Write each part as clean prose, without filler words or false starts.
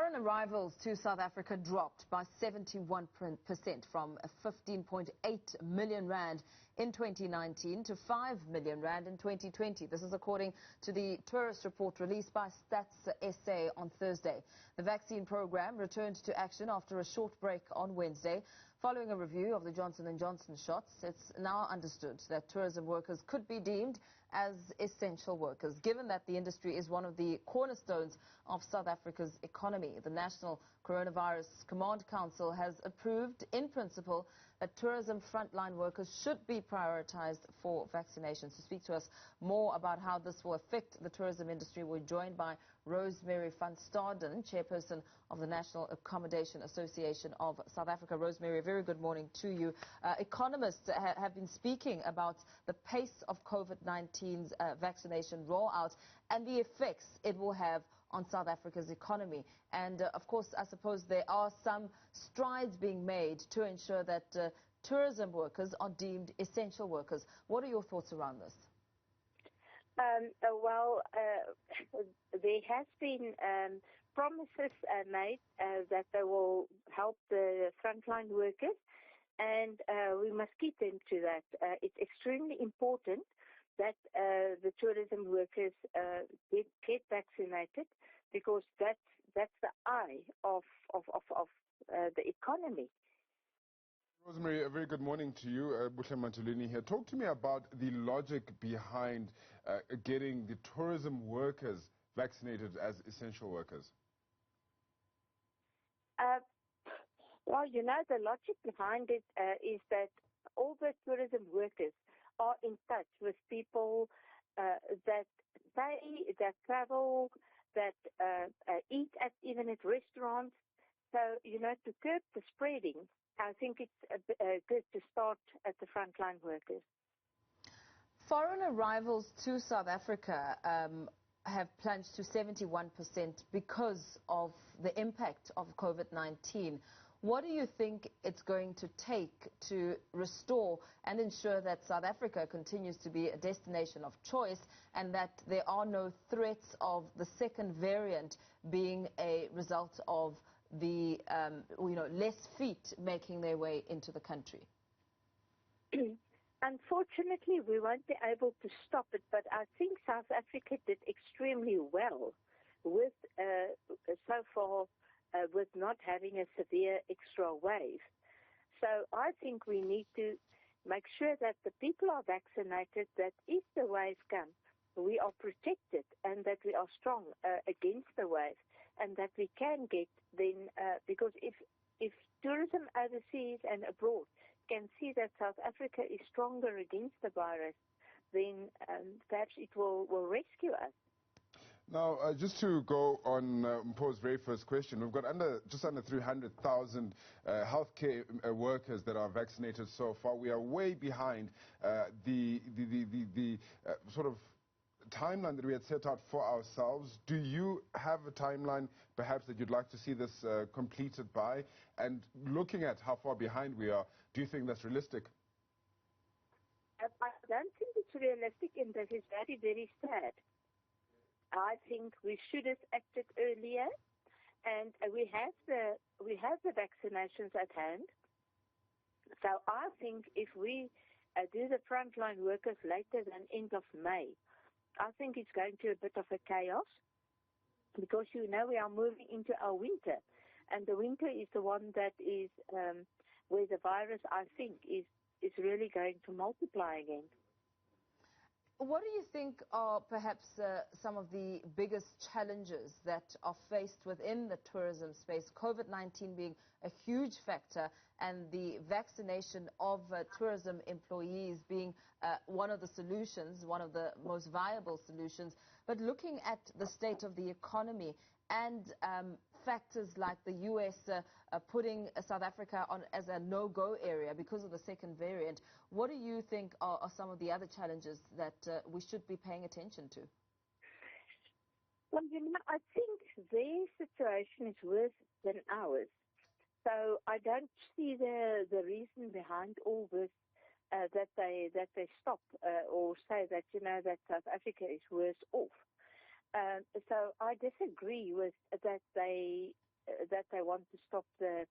Foreign arrivals to South Africa dropped by 71% from 15.8 million rand in 2019 to 5 million rand in 2020. This is according to the tourist report released by Stats SA on Thursday. The vaccine program returned to action after a short break on Wednesday. Following a review of the Johnson & Johnson shots, it's now understood that tourism workers could be deemed as essential workers, given that the industry is one of the cornerstones of South Africa's economy. The National Coronavirus Command Council has approved, in principle, that tourism frontline workers should be prioritized for vaccinations. To speak to us more about how this will affect the tourism industry, we're joined by Rosemarie Van Staden, Chairperson of the National Accommodation Association of South Africa. Rosemarie, a very good morning to you. Economists have been speaking about the pace of COVID-19's vaccination rollout and the effects it will have on South Africa's economy. And, of course, I suppose there are some strides being made to ensure that tourism workers are deemed essential workers. What are your thoughts around this? There has been promises made that they will help the frontline workers, and we must keep them to that. It's extremely important that the tourism workers get vaccinated, because that's the eye of the economy. Rosemarie, a very good morning to you. Buhle Mantulini here. Talk to me about the logic behind getting the tourism workers vaccinated as essential workers. Well, you know, the logic behind it is that all the tourism workers are in touch with people that pay, that travel, that eat even at restaurants. So, you know, to curb the spreading, I think it's good to start at the frontline workers. Foreign arrivals to South Africa have plunged to 71% because of the impact of COVID-19. What do you think it's going to take to restore and ensure that South Africa continues to be a destination of choice and that there are no threats of the second variant being a result of the less feet making their way into the country? Unfortunately, we won't be able to stop it, but I think South Africa did extremely well with so far with not having a severe extra wave. So I think we need to make sure that the people are vaccinated, that if the wave comes, we are protected and that we are strong against the wave, and that we can get then, because if tourism overseas and abroad can see that South Africa is stronger against the virus, then perhaps it will rescue us. Now, just to go on Mpho's very first question, we've got just under 300,000 healthcare workers that are vaccinated so far. We are way behind the sort of timeline that we had set out for ourselves. Do you have a timeline perhaps that you'd like to see this completed by? And looking at how far behind we are, do you think that's realistic? I don't think it's realistic, and that is very, very sad. I think we should have acted earlier, and we have the vaccinations at hand. So I think if we do the frontline workers later than end of May, I think it's going to be a bit of a chaos, because, you know, we are moving into our winter, and the winter is the one that is where the virus, I think, is really going to multiply again. What do you think are perhaps some of the biggest challenges that are faced within the tourism space, COVID-19 being a huge factor and the vaccination of tourism employees being one of the solutions, one of the most viable solutions, but looking at the state of the economy and factors like the U.S. Putting South Africa on as a no-go area because of the second variant, what do you think are some of the other challenges that we should be paying attention to? Well, you know, I think their situation is worse than ours. So I don't see the reason behind all this that they stop or say that, you know, that South Africa is worse off. So I disagree with that they that they want to stop the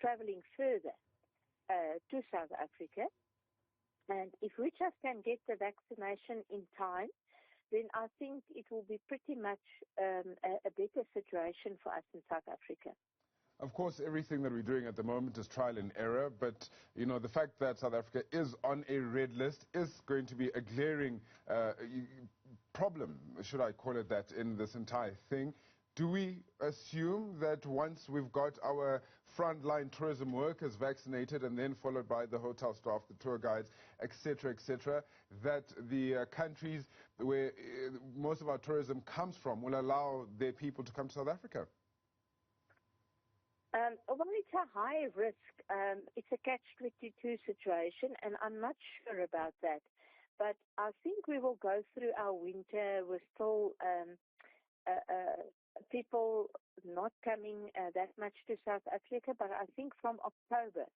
traveling further to South Africa. And if we just can get the vaccination in time, then I think it will be pretty much a better situation for us in South Africa. Of course, everything that we're doing at the moment is trial and error, but, you know, the fact that South Africa is on a red list is going to be a glaring problem, should I call it that, in this entire thing. Do we assume that once we've got our frontline tourism workers vaccinated and then followed by the hotel staff, the tour guides, etc., that the countries where most of our tourism comes from will allow their people to come to South Africa? Well, it's a high risk. It's a catch-22 situation, and I'm not sure about that. But I think we will go through our winter with still people not coming that much to South Africa. But I think from October,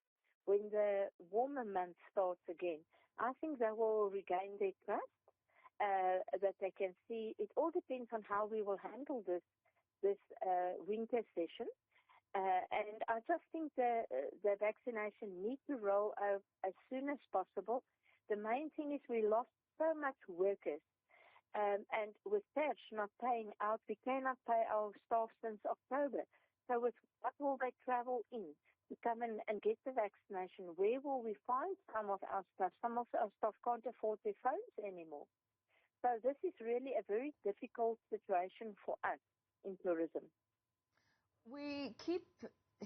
when the warmer month starts again, I think they will regain their trust, that they can see. It all depends on how we will handle this winter session. And I just think the vaccination needs to roll out as soon as possible. The main thing is we lost so much workers. And with TAFs not paying out, we cannot pay our staff since October. So with what will they travel in to come and get the vaccination? Where will we find some of our staff? Some of our staff can't afford their phones anymore. So this is really a very difficult situation for us in tourism. We keep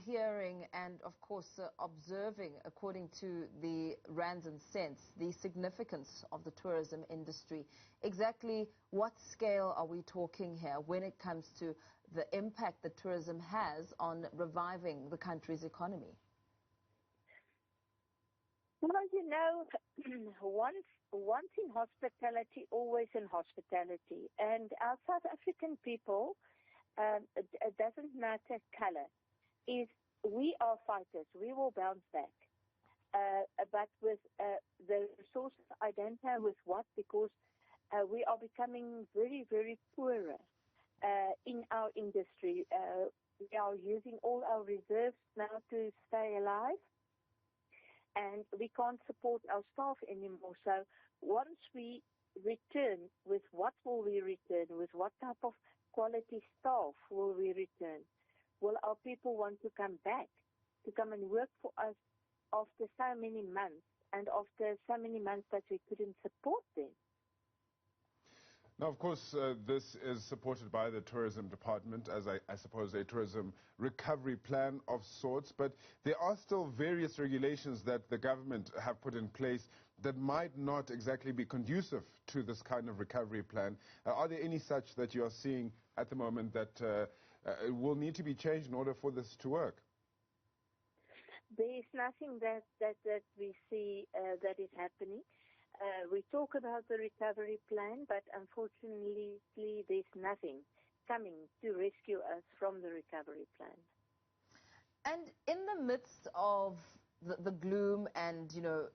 hearing and, of course, observing, according to the rands and cents, the significance of the tourism industry. Exactly what scale are we talking here when it comes to the impact that tourism has on reviving the country's economy? Well, you know, once in hospitality, always in hospitality. And our South African people, it doesn't matter color. If we are fighters, we will bounce back. But with the resources, I don't know with what, because we are becoming very, very poorer in our industry. We are using all our reserves now to stay alive, and we can't support our staff anymore. So once we return, with what will we return? With what type of quality staff will we return? Will our people want to come back, to come and work for us after so many months, and after so many months that we couldn't support them? Now, of course, this is supported by the tourism department as, I suppose, a tourism recovery plan of sorts, but there are still various regulations that the government have put in place that might not exactly be conducive to this kind of recovery plan. Are there any such that you are seeing at the moment that will need to be changed in order for this to work? There is nothing that we see that is happening. We talk about the recovery plan, but unfortunately there's nothing coming to rescue us from the recovery plan. And in the midst of the gloom and, you know,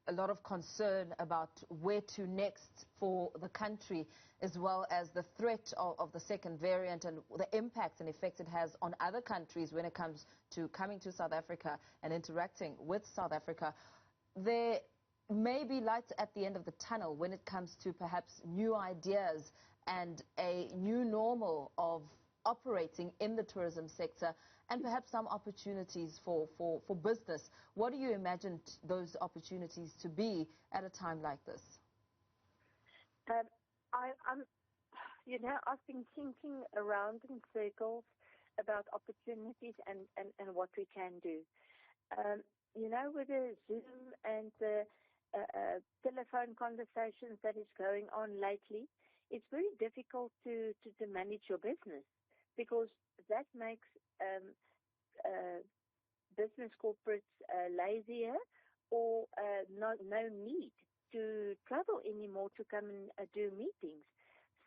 a lot of concern about where to next for the country, as well as the threat of the second variant and the impact and effect it has on other countries when it comes to coming to South Africa and interacting with South Africa, there may be lights at the end of the tunnel when it comes to perhaps new ideas and a new normal of operating in the tourism sector, and perhaps some opportunities for business. What do you imagine those opportunities to be at a time like this? You know, I've been thinking around in circles about opportunities and what we can do. You know, with the Zoom and the telephone conversations that is going on lately, it's very difficult to manage your business, because that makes business corporates lazier, or no need to travel anymore to come and do meetings.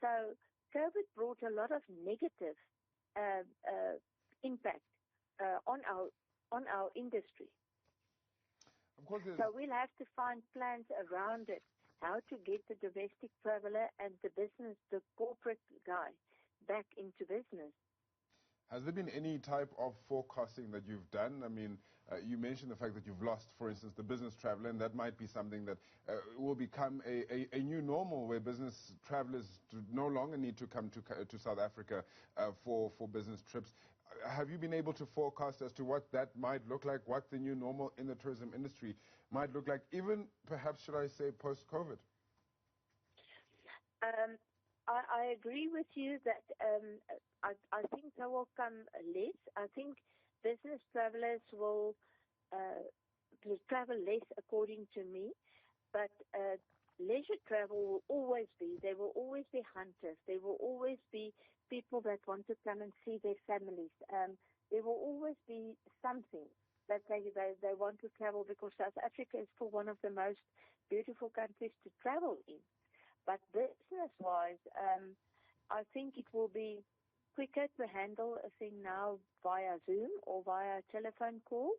So COVID brought a lot of negative impact on our industry. Of course, so we'll have to find plans around it, how to get the domestic traveler and the corporate guy back into business. Has there been any type of forecasting that you've done? I mean, you mentioned the fact that you've lost, for instance, the business traveler, and that might be something that will become a new normal, where business travelers no longer need to come to South Africa for business trips. Have you been able to forecast as to what that might look like, what the new normal in the tourism industry might look like, even perhaps, should I say, post-COVID? I agree with you that I think there will come less. I think business travelers will travel less, according to me, but leisure travel will always be. There will always be hunters. There will always be people that want to come and see their families. There will always be something that they want to travel, because South Africa is still one of the most beautiful countries to travel in. But business-wise, I think it will be quicker to handle a thing now via Zoom or via telephone call.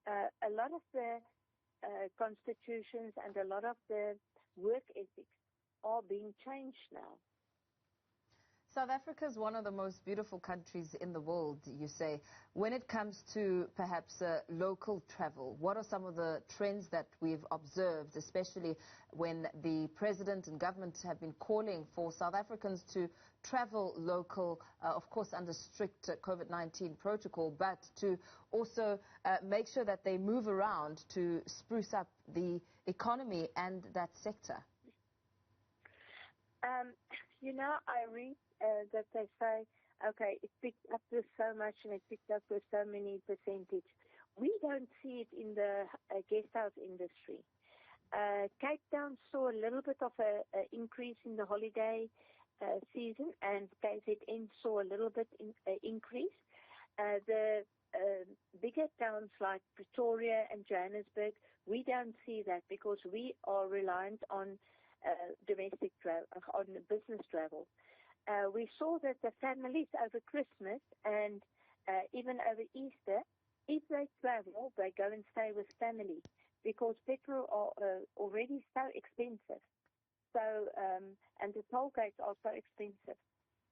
A lot of the constitutions and a lot of the work ethics are being changed now. South Africa is one of the most beautiful countries in the world, you say. When it comes to perhaps local travel, what are some of the trends that we've observed, especially when the president and government have been calling for South Africans to travel local, of course under strict COVID-19 protocol, but to also make sure that they move around to spruce up the economy and that sector? You know, I read that they say, okay, it picked up with so much and it picked up with so many percentage. We don't see it in the guest house industry. Cape Town saw a little bit of an increase in the holiday season, and KZN saw a little bit increase. The bigger towns like Pretoria and Johannesburg, we don't see that because we are reliant on domestic travel, on business travel. We saw that the families over Christmas and even over Easter, if they travel, they go and stay with family because petrol are already so expensive. So, and the toll gates are so expensive.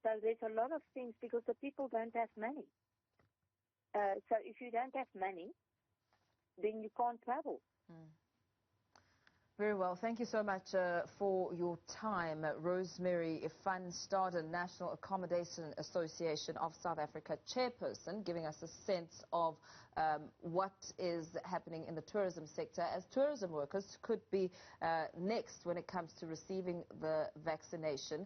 So there's a lot of things because the people don't have money. So if you don't have money, then you can't travel. Mm. Very well. Thank you so much for your time. Rosemarie Van Staden, National Accommodation Association of South Africa Chairperson, giving us a sense of what is happening in the tourism sector, as tourism workers could be next when it comes to receiving the vaccination.